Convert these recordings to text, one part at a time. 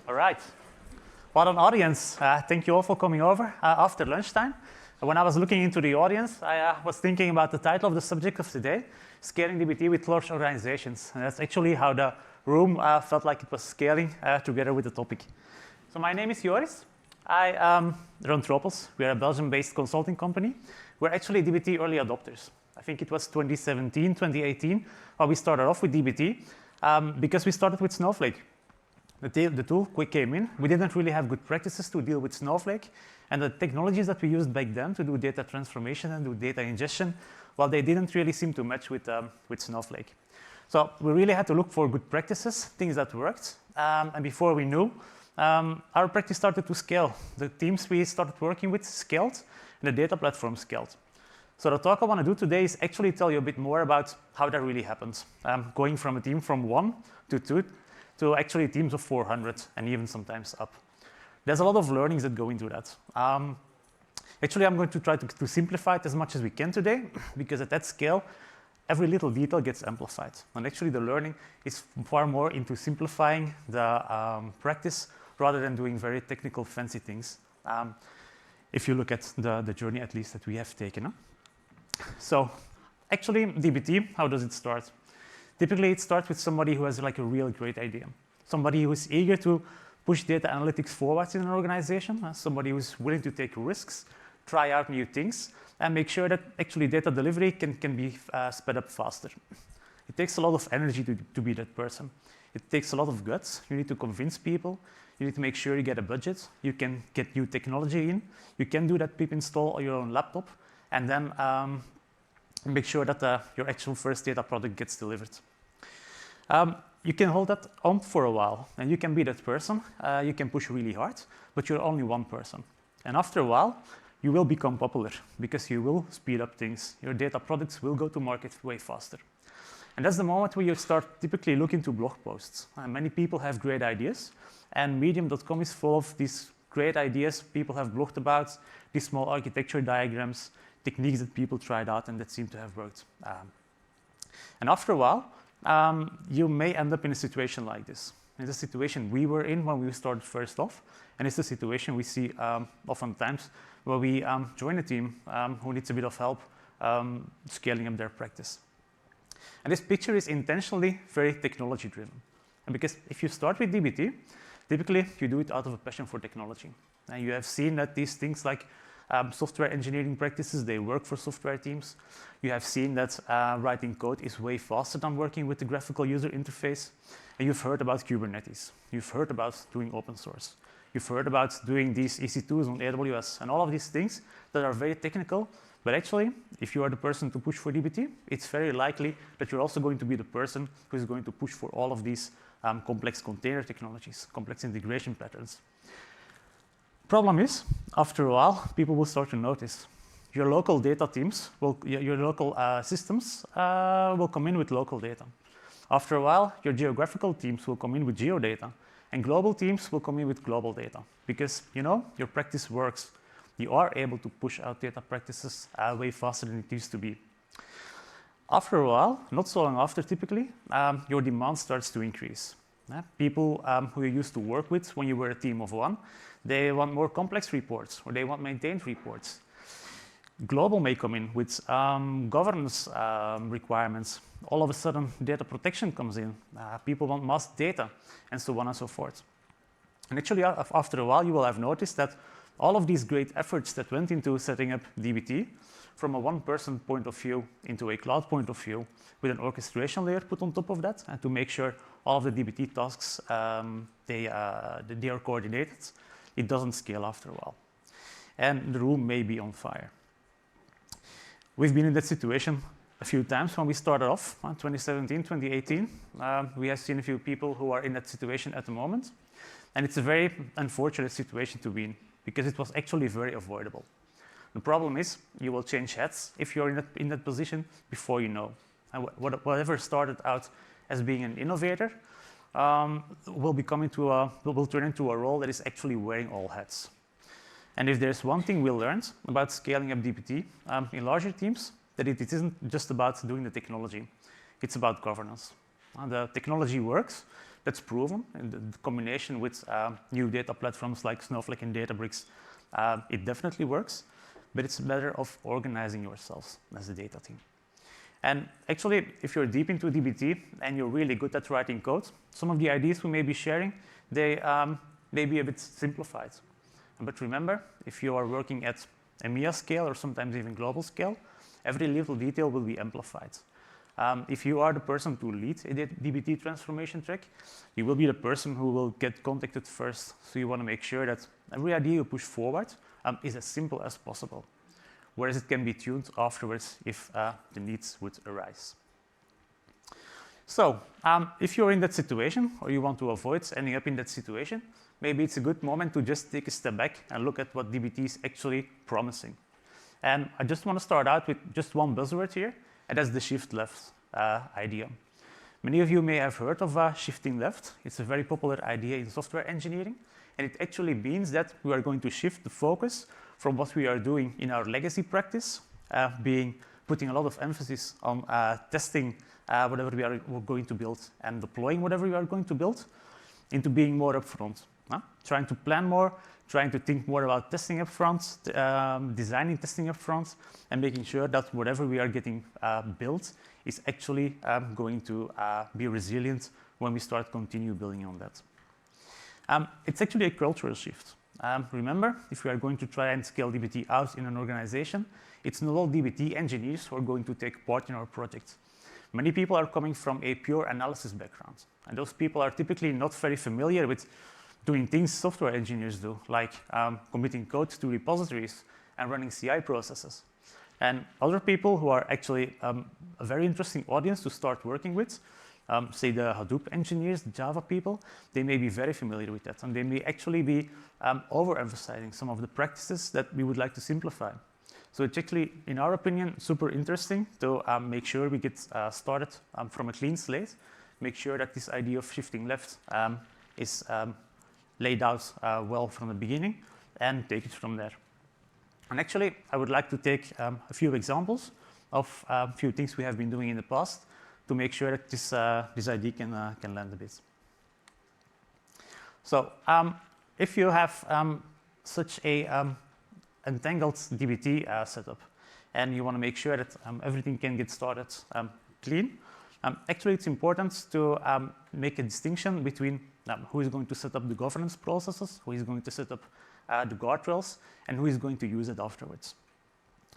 All right. What an audience. Thank you all for coming over after lunchtime. When I was looking into the audience, I was thinking about the title of the subject of today, Scaling DBT with Large Organizations. And that's actually how the room felt like it was scaling together with the topic. So my name is Joris. I run Tropos. We're a Belgium-based consulting company. We're actually DBT early adopters. I think it was 2017, 2018, when we started off with DBT because we started with Snowflake. The tool came in. We didn't really have good practices to deal with Snowflake. And the technologies that we used back then to do data transformation and do data ingestion, well, they didn't really seem to match with Snowflake. So we really had to look for good practices, things that worked. And before we knew, our practice started to scale. The teams we started working with scaled, and the data platform scaled. So the talk I want to do today is actually tell you a bit more about how that really happens, going from a team from 1 to 2 to actually teams of 400 and even sometimes up. There's a lot of learnings that go into that. Actually, I'm going to try to simplify it as much as we can today, because at that scale, every little detail gets amplified. And actually, the learning is far more into simplifying the practice rather than doing very technical, fancy things, if you look at the journey, at least, that we have taken. So actually, DBT, how does it start? Typically, it starts with somebody who has like a real great idea, somebody who is eager to push data analytics forward in an organization, somebody who is willing to take risks, try out new things, and make sure that actually data delivery can be sped up faster. It takes a lot of energy to be that person. It takes a lot of guts. You need to convince people. You need to make sure you get a budget. You can get new technology in. You can do that pip install on your own laptop, and then make sure that your actual first data product gets delivered. You can hold that on for a while, and you can be that person. You can push really hard, but you're only one person. And after a while, you will become popular because you will speed up things. Your data products will go to market way faster. And that's the moment where you start typically looking to blog posts. Many people have great ideas, and medium.com is full of these great ideas people have blogged about, these small architecture diagrams, techniques that people tried out and that seem to have worked. And after a while, you may end up in a situation like this. It's a situation we were in when we started first off, and it's a situation we see oftentimes where we join a team who needs a bit of help scaling up their practice. And this picture is intentionally very technology-driven. And because if you start with DBT, typically you do it out of a passion for technology. And you have seen that these things like software engineering practices, they work for software teams. You have seen that writing code is way faster than working with the graphical user interface. And you've heard about Kubernetes. You've heard about doing open source. You've heard about doing these EC2s on AWS and all of these things that are very technical. But actually, if you are the person to push for DBT, it's very likely that you're also going to be the person who is going to push for all of these complex container technologies, complex integration patterns. Problem is, after a while, people will start to notice your local data teams, your local systems will come in with local data. After a while, your geographical teams will come in with geodata, and global teams will come in with global data because your practice works. You are able to push out data practices way faster than it used to be. After a while, not so long after typically, your demand starts to increase. People who you used to work with when you were a team of 1, they want more complex reports or they want maintained reports. Global may come in with governance requirements. All of a sudden, data protection comes in. People want masked data, and so on and so forth. And actually, after a while, you will have noticed that all of these great efforts that went into setting up DBT from a one-person point of view into a cloud point of view with an orchestration layer put on top of that and to make sure all of the DBT tasks, they are coordinated, it doesn't scale after a while. And the room may be on fire. We've been in that situation a few times when we started off, 2017, 2018. We have seen a few people who are in that situation at the moment. And it's a very unfortunate situation to be in because it was actually very avoidable. The problem is you will change heads if you're in that position before you know. And whatever started out as being an innovator will turn into a role that is actually wearing all hats. And if there's one thing we learned about scaling up DBT in larger teams, that it isn't just about doing the technology. It's about governance. The technology works, That's proven in the combination with new data platforms like Snowflake and Databricks. It definitely works, but it's a matter of organizing yourselves as a data team. And actually, if you're deep into DBT and you're really good at writing code, some of the ideas we may be sharing, they may be a bit simplified. But remember, if you are working at EMEA scale or sometimes even global scale, every little detail will be amplified. If you are the person to lead a DBT transformation track, you will be the person who will get contacted first. So you want to make sure that every idea you push forward is as simple as possible, whereas it can be tuned afterwards if the needs would arise. So if you're in that situation or you want to avoid ending up in that situation, maybe it's a good moment to just take a step back and look at what DBT is actually promising. And I just want to start out with just one buzzword here, and that's the shift left idea. Many of you may have heard of shifting left. It's a very popular idea in software engineering, and it actually means that we are going to shift the focus from what we are doing in our legacy practice, putting a lot of emphasis on testing whatever we are going to build and deploying whatever we are going to build, into being more upfront, trying to plan more, trying to think more about testing upfront, designing testing upfront, and making sure that whatever we are getting built is actually going to be resilient when we start continue building on that. It's actually a cultural shift. Remember, if we are going to try and scale DBT out in an organization, it's not all DBT engineers who are going to take part in our project. Many people are coming from a pure analysis background, and those people are typically not very familiar with doing things software engineers do, like committing code to repositories and running CI processes. And other people who are actually a very interesting audience to start working with, say the Hadoop engineers, the Java people, they may be very familiar with that, and they may actually be overemphasizing some of the practices that we would like to simplify. So it's actually, in our opinion, super interesting to make sure we get started from a clean slate, make sure that this idea of shifting left is laid out well from the beginning, and take it from there. And actually, I would like to take a few examples of a few things we have been doing in the past to make sure that this idea can land a bit. So if you have such a entangled DBT setup, and you want to make sure that everything can get started clean, actually it's important to make a distinction between who is going to set up the governance processes, who is going to set up the guardrails, and who is going to use it afterwards.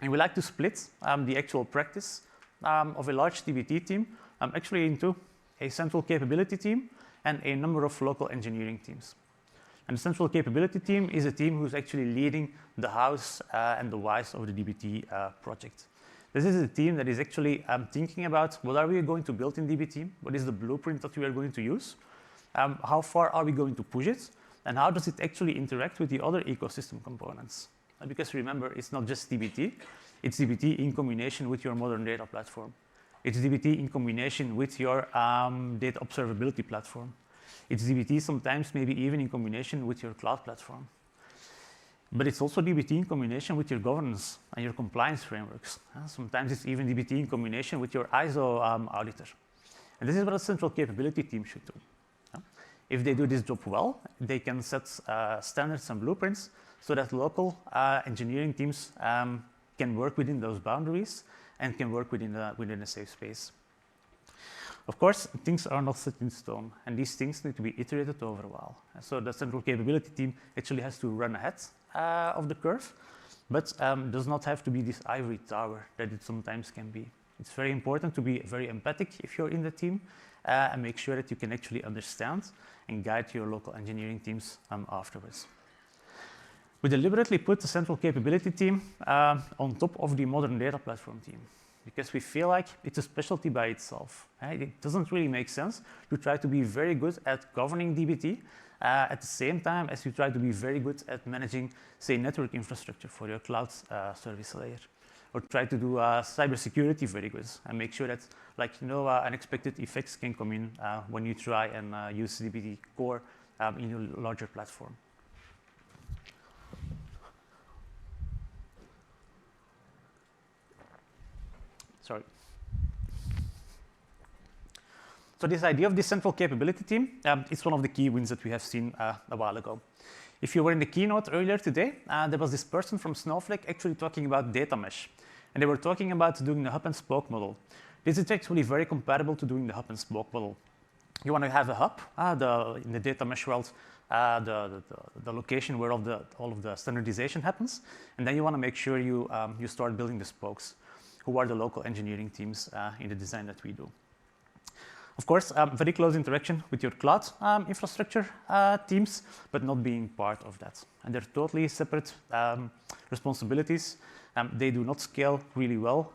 And we like to split the actual practice of a large DBT team actually into a central capability team and a number of local engineering teams. And the central capability team is a team who's actually leading the hows and the whys of the DBT project. This is a team that is actually thinking about what are we going to build in DBT, what is the blueprint that we are going to use, how far are we going to push it, and how does it actually interact with the other ecosystem components. Because remember, it's not just DBT, it's DBT in combination with your modern data platform. It's DBT in combination with your data observability platform. It's DBT sometimes maybe even in combination with your cloud platform. But it's also DBT in combination with your governance and your compliance frameworks. Sometimes it's even DBT in combination with your ISO auditor. And this is what a central capability team should do. If they do this job well, they can set standards and blueprints so that local engineering teams can work within those boundaries and can work within a safe space. Of course, things are not set in stone, and these things need to be iterated over a while. So the central capability team actually has to run ahead of the curve, but does not have to be this ivory tower that it sometimes can be. It's very important to be very empathic if you're in the team and make sure that you can actually understand and guide your local engineering teams afterwards. We deliberately put the central capability team on top of the modern data platform team, because we feel like it's a specialty by itself. Right? It doesn't really make sense to try to be very good at governing DBT at the same time as you try to be very good at managing, say, network infrastructure for your cloud service layer, or try to do cybersecurity very good and make sure that, unexpected effects can come in when you try and use DBT core in your larger platform. Sorry. So this idea of this central capability team is one of the key wins that we have seen a while ago. If you were in the keynote earlier today, there was this person from Snowflake actually talking about data mesh. And they were talking about doing the hub and spoke model. This is actually very compatible to doing the hub and spoke model. You want to have a hub, in the data mesh world, the location where all of the standardization happens. And then you want to make sure you start building the spokes, who are the local engineering teams in the design that we do. Of course, very close interaction with your cloud infrastructure teams, but not being part of that. And they're totally separate responsibilities. They do not scale really well.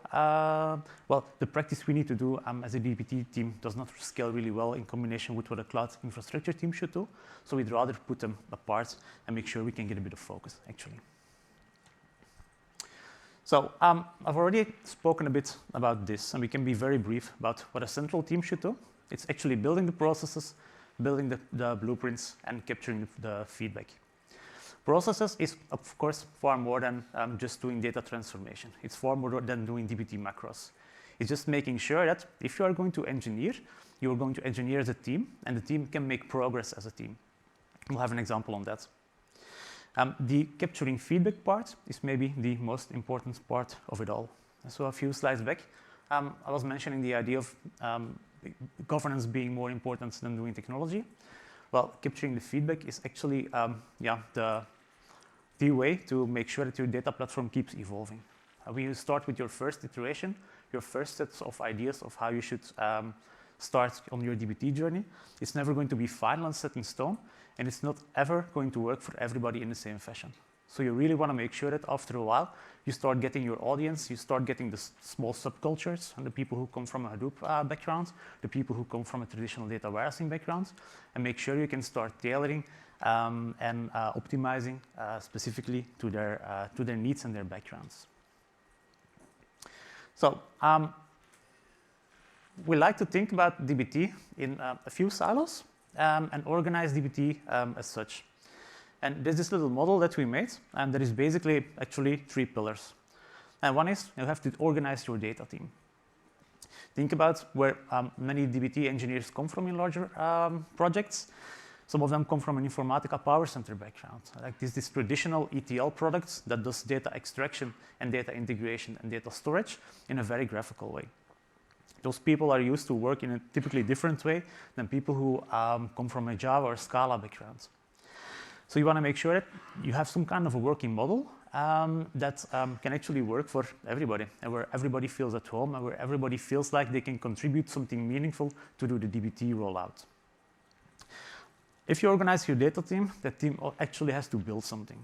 Well, the practice we need to do as a DBT team does not scale really well in combination with what a cloud infrastructure team should do. So we'd rather put them apart and make sure we can get a bit of focus, actually. So I've already spoken a bit about this, and we can be very brief about what a central team should do. It's actually building the processes, building the blueprints, and capturing the feedback. Processes is, of course, far more than just doing data transformation. It's far more than doing DBT macros. It's just making sure that if you are going to engineer, you are going to engineer as a team, and the team can make progress as a team. We'll have an example on that. The capturing feedback part is maybe the most important part of it all. So a few slides back, I was mentioning the idea of governance being more important than doing technology. Well, capturing the feedback is actually the way to make sure that your data platform keeps evolving. When you start with your first iteration, your first sets of ideas of how you should start on your DBT journey, it's never going to be final and set in stone, and it's not ever going to work for everybody in the same fashion. So you really want to make sure that after a while, you start getting your audience, you start getting the small subcultures, and the people who come from a Hadoop background, the people who come from a traditional data warehousing background, and make sure you can start tailoring and optimizing specifically to their needs and their backgrounds. So we like to think about DBT in a few silos and organize DBT as such. And there's this little model that we made, and there is basically actually 3 pillars. And one is you have to organize your data team. Think about where many DBT engineers come from in larger projects. Some of them come from an Informatica Power Center background. Like this traditional ETL products that does data extraction and data integration and data storage in a very graphical way. Those people are used to work in a typically different way than people who come from a Java or Scala background. So you want to make sure that you have some kind of a working model that can actually work for everybody, and where everybody feels at home, and where everybody feels like they can contribute something meaningful to do the DBT rollout. If you organize your data team, that team actually has to build something.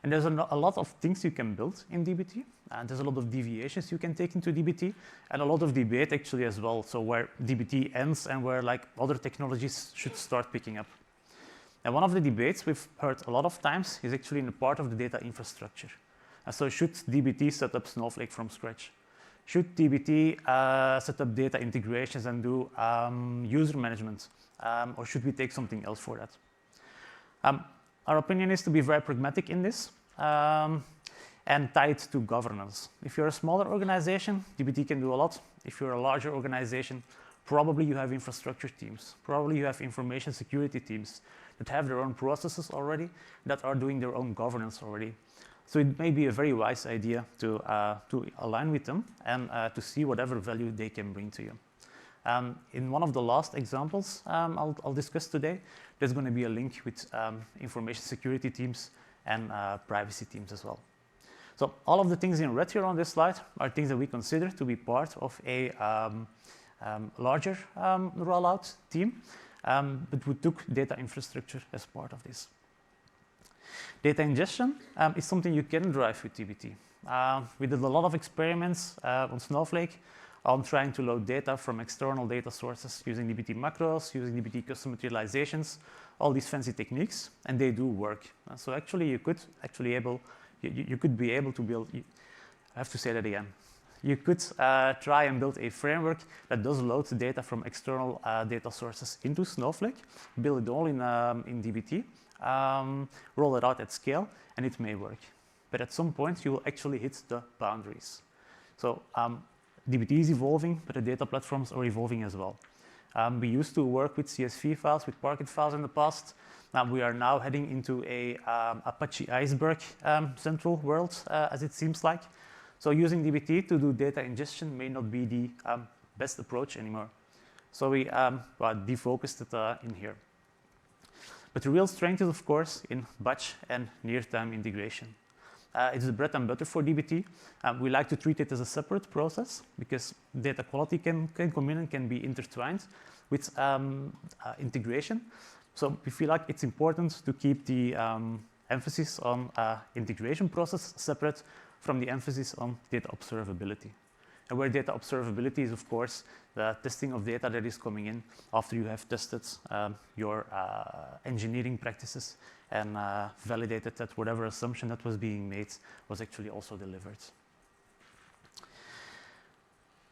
And there's a lot of things you can build in DBT, and there's a lot of deviations you can take into DBT, and a lot of debate actually as well, so where DBT ends and where like other technologies should start picking up. And one of the debates we've heard a lot of times is actually in the part of the data infrastructure. And so should DBT set up Snowflake from scratch? Should DBT set up data integrations and do user management? Or should we take something else for that? Our opinion is to be very pragmatic in this and tie it to governance. If you're a smaller organization, DBT can do a lot. If you're a larger organization, probably you have infrastructure teams. Probably you have information security teams that have their own processes already, that are doing their own governance already. So it may be a very wise idea to align with them and to see whatever value they can bring to you. In one of the last examples I'll discuss today, there's going to be a link with information security teams and privacy teams as well. So all of the things in red here on this slide are things that we consider to be part of a larger rollout team, but we took data infrastructure as part of this. Data ingestion is something you can drive with DBT. We did a lot of experiments on Snowflake on trying to load data from external data sources using DBT macros, using DBT custom materializations, all these fancy techniques, and they do work. So actually, you could be able to build. I have to say that again. You could try and build a framework that does load data from external data sources into Snowflake, build it all in DBT, roll it out at scale, and it may work. But at some point, you will actually hit the boundaries. So DBT is evolving, but the data platforms are evolving as well. We used to work with CSV files, with Parquet files in the past. We are now heading into a Apache Iceberg central world, as it seems like. So using dbt to do data ingestion may not be the best approach anymore. So we defocused it in here. But the real strength is, of course, in batch and near-time integration. It's the bread and butter for dbt. We like to treat it as a separate process because data quality can come in and can be intertwined with integration. So we feel like it's important to keep the emphasis on integration process separate from the emphasis on data observability. And where data observability is, of course, the testing of data that is coming in after you have tested your engineering practices and validated that whatever assumption that was being made was actually also delivered.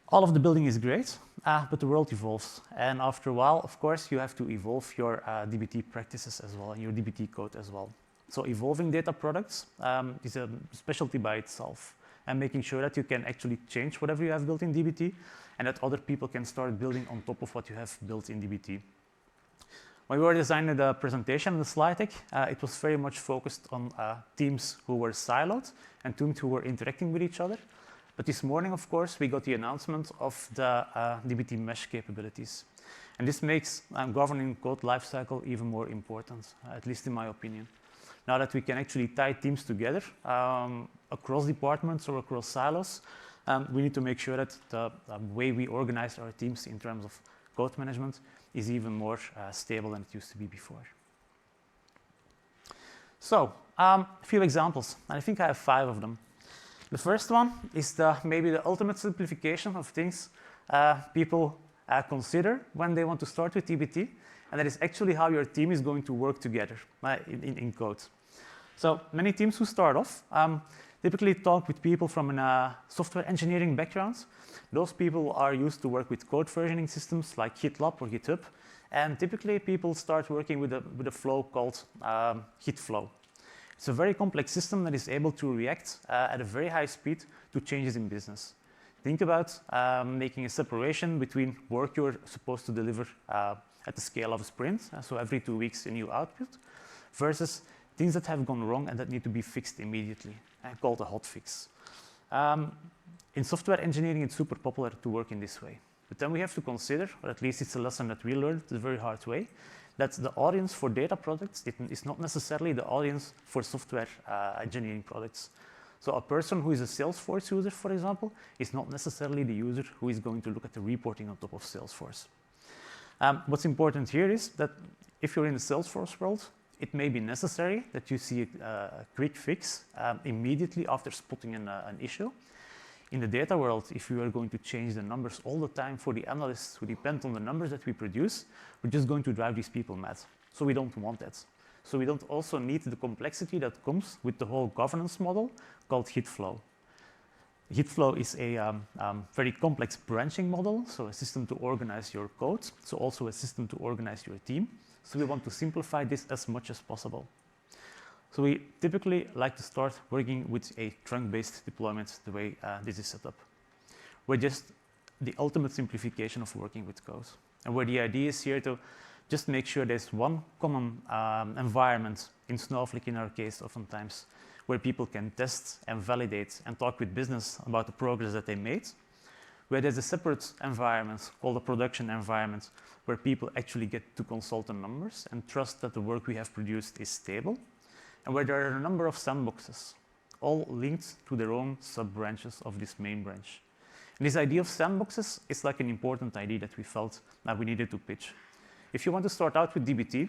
All of the building is great, but the world evolves. And after a while, of course, you have to evolve your dbt practices as well, and your dbt code as well. So evolving data products is a specialty by itself, and making sure that you can actually change whatever you have built in dbt and that other people can start building on top of what you have built in dbt. When we were designing the presentation in the slide deck, it was very much focused on teams who were siloed and teams who were interacting with each other. But this morning, of course, we got the announcement of the dbt mesh capabilities. And this makes governing code lifecycle even more important, at least in my opinion. Now that we can actually tie teams together across departments or across silos, we need to make sure that the way we organize our teams in terms of code management is even more stable than it used to be before. So, a few examples, and I think I have 5 of them. The first one is maybe the ultimate simplification of things people consider when they want to start with dbt, and that is actually how your team is going to work together in code. So many teams who start off typically talk with people from a software engineering background. Those people are used to work with code versioning systems like GitLab or GitHub, and typically people start working with a flow called GitFlow. It's a very complex system that is able to react at a very high speed to changes in business. Think about making a separation between work you're supposed to deliver at the scale of a sprint, so every 2 weeks a new output, versus things that have gone wrong and that need to be fixed immediately, called a hotfix. In software engineering, it's super popular to work in this way. But then we have to consider, or at least it's a lesson that we learned the very hard way, that the audience for data products is not necessarily the audience for software engineering products. So a person who is a Salesforce user, for example, is not necessarily the user who is going to look at the reporting on top of Salesforce. What's important here is that if you're in the Salesforce world, it may be necessary that you see a quick fix immediately after spotting an issue. In the data world, if you are going to change the numbers all the time for the analysts who depend on the numbers that we produce, we're just going to drive these people mad. So we don't want that. So we don't also need the complexity that comes with the whole governance model called GitFlow. GitFlow is a very complex branching model, so a system to organize your code, so also a system to organize your team. So we want to simplify this as much as possible. So we typically like to start working with a trunk-based deployment the way this is set up. We're just the ultimate simplification of working with code. And where the idea is here to just make sure there's one common environment, in Snowflake in our case oftentimes, where people can test and validate and talk with business about the progress that they made, where there's a separate environment called a production environment where people actually get to consult the numbers and trust that the work we have produced is stable, and where there are a number of sandboxes, all linked to their own sub-branches of this main branch. And this idea of sandboxes is like an important idea that we felt that we needed to pitch. If you want to start out with dbt,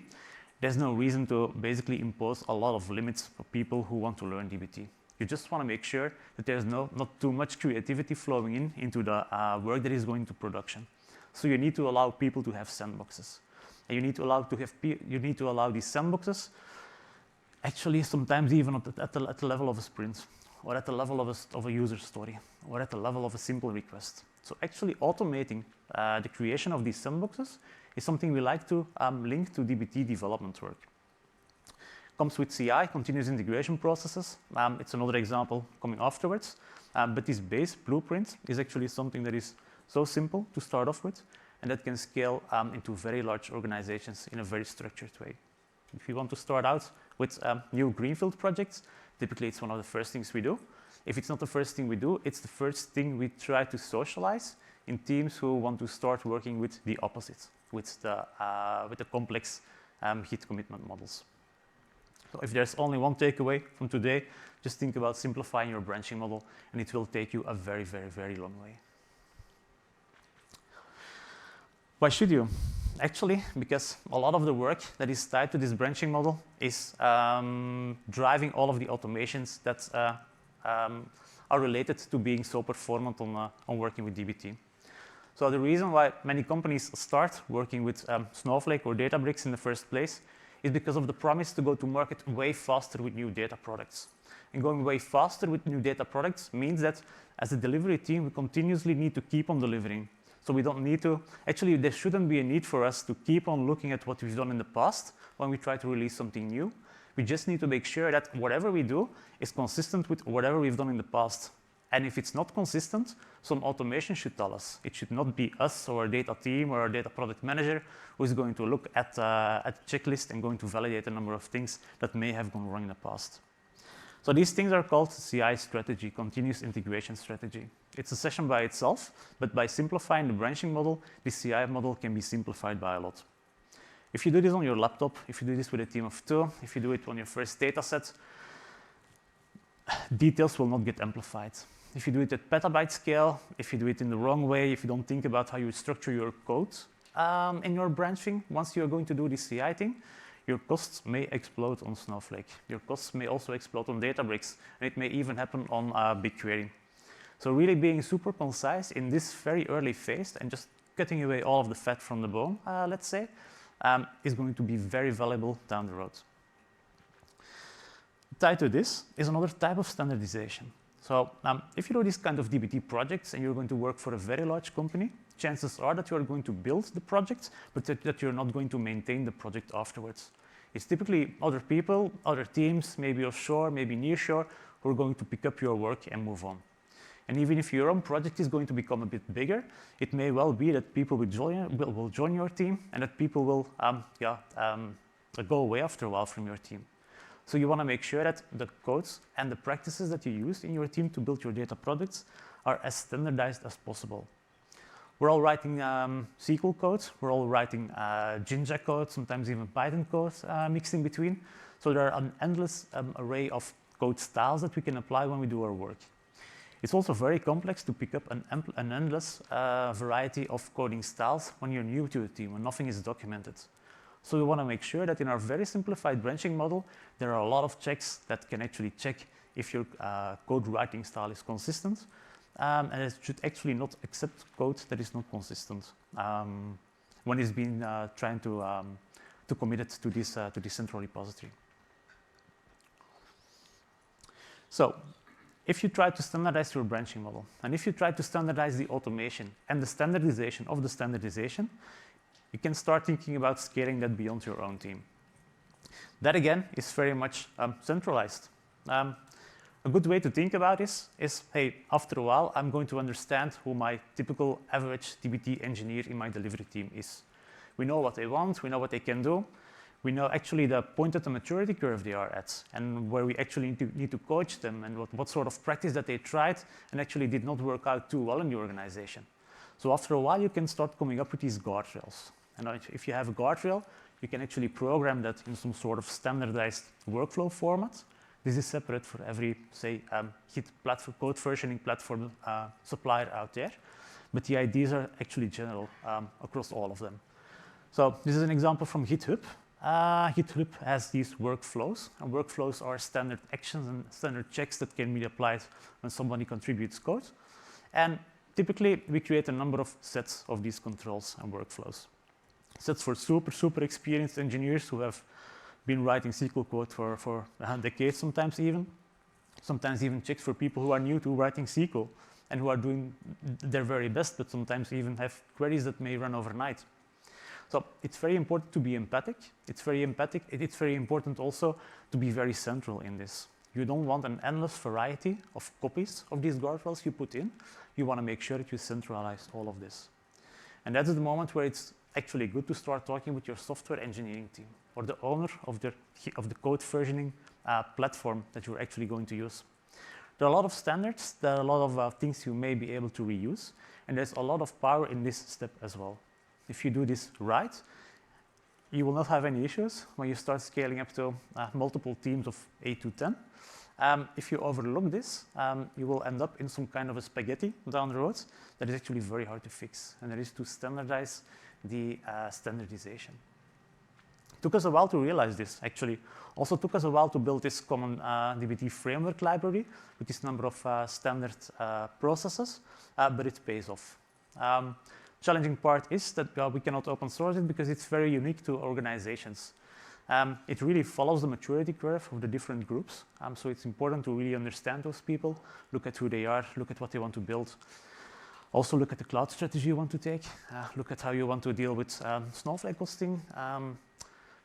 there's no reason to basically impose a lot of limits for people who want to learn dbt. You just want to make sure that there's not too much creativity flowing into the work that is going to production. So you need to allow people to have sandboxes. And you need to allow these sandboxes actually sometimes even at the level of a sprint, or at the level of a user story, or at the level of a simple request. So actually automating the creation of these sandboxes is something we like to link to dbt development work. Comes with CI, continuous integration processes. It's another example coming afterwards. But this base blueprint is actually something that is so simple to start off with and that can scale into very large organizations in a very structured way. If you want to start out with new greenfield projects, typically it's one of the first things we do. If it's not the first thing we do, it's the first thing we try to socialize in teams who want to start working with the opposite, with the complex Git commitment models. So if there's only one takeaway from today, just think about simplifying your branching model, and it will take you a very, very, very long way. Why should you? Actually, because a lot of the work that is tied to this branching model is driving all of the automations that are related to being so performant on working with dbt. So the reason why many companies start working with Snowflake or Databricks in the first place is because of the promise to go to market way faster with new data products. And going way faster with new data products means that as a delivery team, we continuously need to keep on delivering. So we don't need to, actually there shouldn't be a need for us to keep on looking at what we've done in the past when we try to release something new. We just need to make sure that whatever we do is consistent with whatever we've done in the past. And if it's not consistent, some automation should tell us. It should not be us or our data team or our data product manager who is going to look at the checklist and going to validate a number of things that may have gone wrong in the past. So these things are called CI strategy, continuous integration strategy. It's a session by itself, but by simplifying the branching model, the CI model can be simplified by a lot. If you do this on your laptop, if you do this with a team of 2, if you do it on your first data set, details will not get amplified. If you do it at petabyte scale, if you do it in the wrong way, if you don't think about how you structure your code in your branching, once you're going to do this CI thing, your costs may explode on Snowflake. Your costs may also explode on Databricks, and it may even happen on BigQuery. So really being super concise in this very early phase and just cutting away all of the fat from the bone, let's say, is going to be very valuable down the road. Tied to this is another type of standardization. So if you do this kind of dbt projects and you're going to work for a very large company, chances are that you're going to build the project, but that you're not going to maintain the project afterwards. It's typically other people, other teams, maybe offshore, maybe nearshore, who are going to pick up your work and move on. And even if your own project is going to become a bit bigger, it may well be that people will join your team and that people will go away after a while from your team. So you want to make sure that the codes and the practices that you use in your team to build your data products are as standardized as possible. We're all writing SQL code, we're all writing Jinja code, sometimes even Python code mixed in between. So there are an endless array of code styles that we can apply when we do our work. It's also very complex to pick up an endless variety of coding styles when you're new to a team, when nothing is documented. So we want to make sure that in our very simplified branching model, there are a lot of checks that can actually check if your code writing style is consistent, and it should actually not accept code that is not consistent when it's been trying to commit it to this central repository. So if you try to standardize your branching model, and if you try to standardize the automation and the standardization of the standardization, you can start thinking about scaling that beyond your own team. That again is very much centralized. A good way to think about this is, hey, after a while, I'm going to understand who my typical average dbt engineer in my delivery team is. We know what they want, we know what they can do. We know actually the point at the maturity curve they are at, and where we actually need to coach them, and what sort of practice that they tried and actually did not work out too well in the organization. So after a while, you can start coming up with these guardrails. And if you have a guardrail, you can actually program that in some sort of standardized workflow format. This is separate for every, say, Git platform, code versioning platform supplier out there. But the ideas are actually general across all of them. So this is an example from GitHub. GitHub has these workflows, and workflows are standard actions and standard checks that can be applied when somebody contributes code. And typically, we create a number of sets of these controls and workflows. Sets for super experienced engineers who have been writing SQL code for decades, sometimes even checks for people who are new to writing SQL and who are doing their very best, but sometimes even have queries that may run overnight. So it's very important to be empathic. It's very important also to be very central in this. You don't want an endless variety of copies of these guardrails you put in. You want to make sure that you centralize all of this. And that's the moment where it's actually good to start talking with your software engineering team or the owner of the code versioning platform that you're actually going to use. There are a lot of standards, there are a lot of things you may be able to reuse, and there's a lot of power in this step as well. If you do this right, you will not have any issues when you start scaling up to multiple teams of 8 to 10. If you overlook this, you will end up in some kind of a spaghetti down the road that is actually very hard to fix, and that is to standardize the standardization. It took us a while to realize this, actually. Also took us a while to build this common DBT framework library with this number of standard processes, but it pays off. Challenging part is that we cannot open source it because it's very unique to organizations. It really follows the maturity curve of the different groups, so it's important to really understand those people, look at who they are, look at what they want to build. Also look at the cloud strategy you want to take, look at how you want to deal with Snowflake hosting,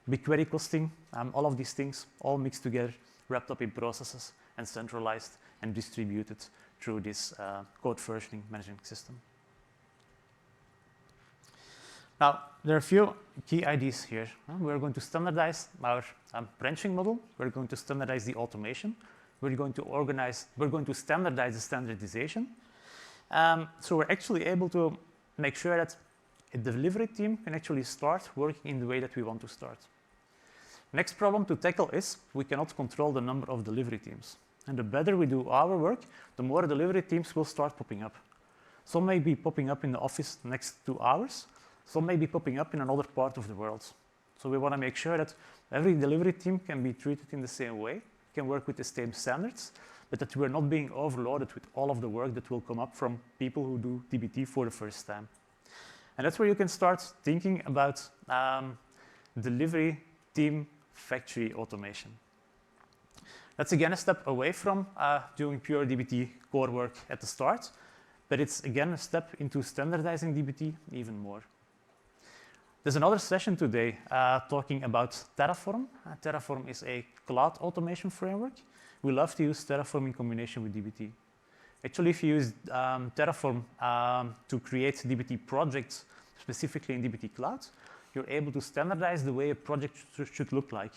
BigQuery hosting, all of these things all mixed together, wrapped up in processes and centralized and distributed through this code versioning management system. Now, there are a few key ideas here. We're going to standardize our branching model. We're going to standardize the automation. We're going to standardize the standardization. So we're actually able to make sure that a delivery team can actually start working in the way that we want to start. Next problem to tackle is we cannot control the number of delivery teams. And the better we do our work, the more delivery teams will start popping up. Some may be popping up in the office next to ours. Some may be popping up in another part of the world. So we want to make sure that every delivery team can be treated in the same way, can work with the same standards, but that we're not being overloaded with all of the work that will come up from people who do DBT for the first time. And that's where you can start thinking about delivery team factory automation. That's again a step away from doing pure DBT core work at the start, but it's again a step into standardizing DBT even more. There's another session today talking about Terraform. Terraform is a cloud automation framework. We love to use Terraform in combination with DBT. Actually, if you use Terraform to create DBT projects, specifically in DBT Cloud, you're able to standardize the way a project should look like.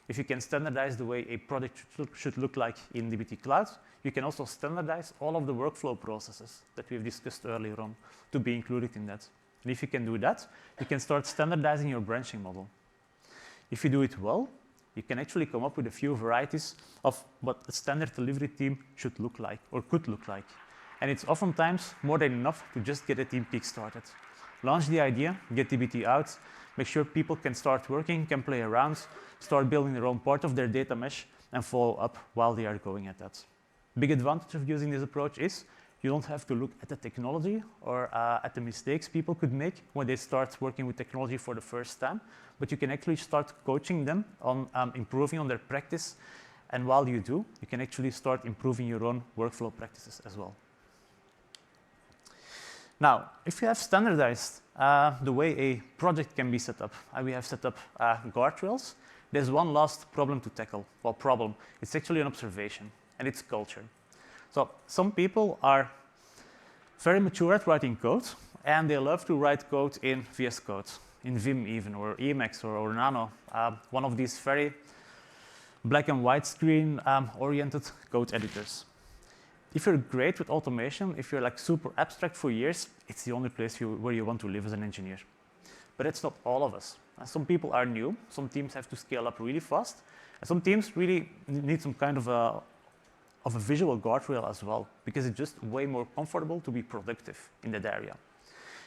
If you can standardize the way a project should look like in DBT Cloud, you can also standardize all of the workflow processes that we've discussed earlier on to be included in that. And if you can do that, you can start standardizing your branching model. If you do it well, you can actually come up with a few varieties of what a standard delivery team should look like or could look like. And it's oftentimes more than enough to just get a team kick-started. Launch the idea, get DBT out, make sure people can start working, can play around, start building their own part of their data mesh, and follow up while they are going at that. Big advantage of using this approach is you don't have to look at the technology or at the mistakes people could make when they start working with technology for the first time, but you can actually start coaching them on improving on their practice. And while you do, you can actually start improving your own workflow practices as well. Now, if you have standardized the way a project can be set up, and we have set up guardrails, there's one last problem to tackle. Well, problem, it's actually an observation, and it's culture. So some people are very mature at writing code, and they love to write code in VS Code, in Vim even, or Emacs or Nano, one of these very black and white screen oriented code editors. If you're great with automation, if you're like super abstract for years, it's the only place where you want to live as an engineer. But it's not all of us. Some people are new, some teams have to scale up really fast, and some teams really need some kind of a visual guardrail as well, because it's just way more comfortable to be productive in that area.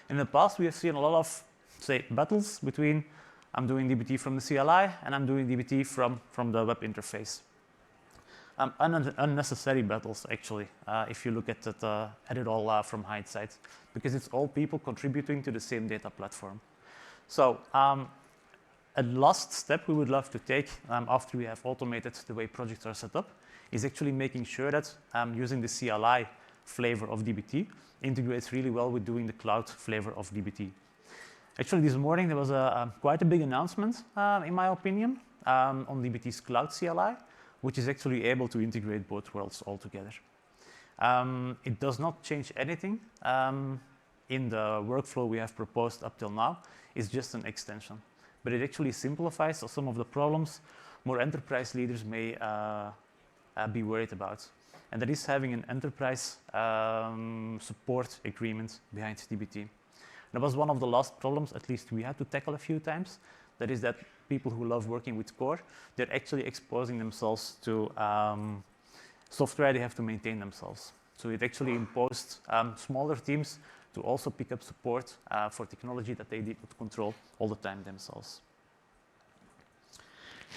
In the past, we have seen a lot of, say, battles between I'm doing DBT from the CLI and I'm doing DBT from the web interface. Unnecessary battles, actually, if you look at it all from hindsight, because it's all people contributing to the same data platform. So a last step we would love to take after we have automated the way projects are set up is actually making sure that using the CLI flavor of DBT integrates really well with doing the cloud flavor of DBT. Actually, this morning there was quite a big announcement, in my opinion, on DBT's cloud CLI, which is actually able to integrate both worlds altogether. It does not change anything in the workflow we have proposed up till now is just an extension. But it actually simplifies some of the problems more enterprise leaders may be worried about. And that is having an enterprise support agreement behind dbt. That was one of the last problems, at least we had to tackle a few times. That is that people who love working with core, they're actually exposing themselves to software they have to maintain themselves. So it actually imposed smaller teams to also pick up support for technology that they did not control all the time themselves.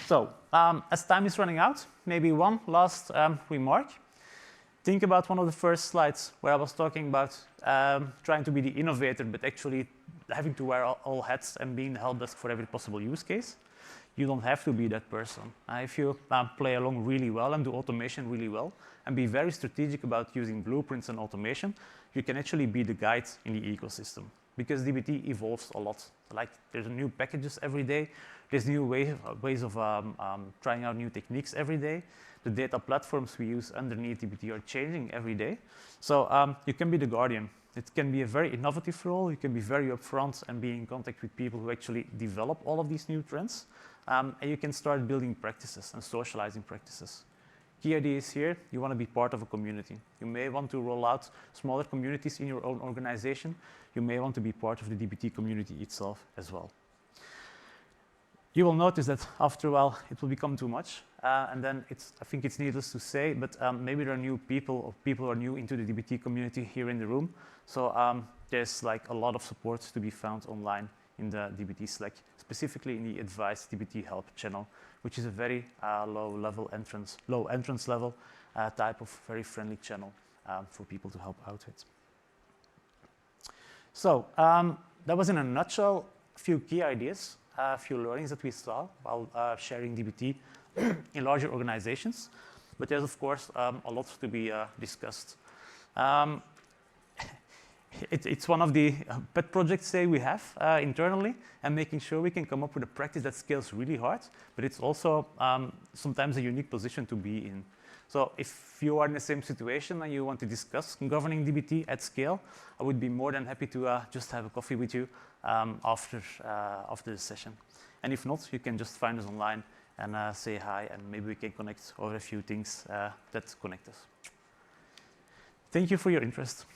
So as time is running out, maybe one last remark. Think about one of the first slides where I was talking about trying to be the innovator, but actually having to wear all hats and being the help desk for every possible use case. You don't have to be that person. If you play along really well and do automation really well and be very strategic about using blueprints and automation, you can actually be the guide in the ecosystem because dbt evolves a lot. Like there's new packages every day. There's new ways of trying out new techniques every day. The data platforms we use underneath dbt are changing every day. So you can be the guardian. It can be a very innovative role. You can be very upfront and be in contact with people who actually develop all of these new trends. And you can start building practices and socializing practices. Key idea is here, you want to be part of a community. You may want to roll out smaller communities in your own organization. You may want to be part of the dbt community itself as well. You will notice that after a while it will become too much. And then I think it's needless to say, but maybe there are new people or people who are new into the dbt community here in the room. So there's like a lot of support to be found online in the dbt Slack, specifically in the advanced dbt help channel, which is a very low entrance level type of very friendly channel for people to help out with. So that was in a nutshell a few key ideas, a few learnings that we saw while sharing dbt in larger organizations. But there's of course a lot to be discussed. It's one of the pet projects we have internally, and making sure we can come up with a practice that scales really hard, but it's also sometimes a unique position to be in. So if you are in the same situation and you want to discuss governing dbt at scale, I would be more than happy to just have a coffee with you after the session. And if not, you can just find us online and say hi, and maybe we can connect over a few things that connect us. Thank you for your interest.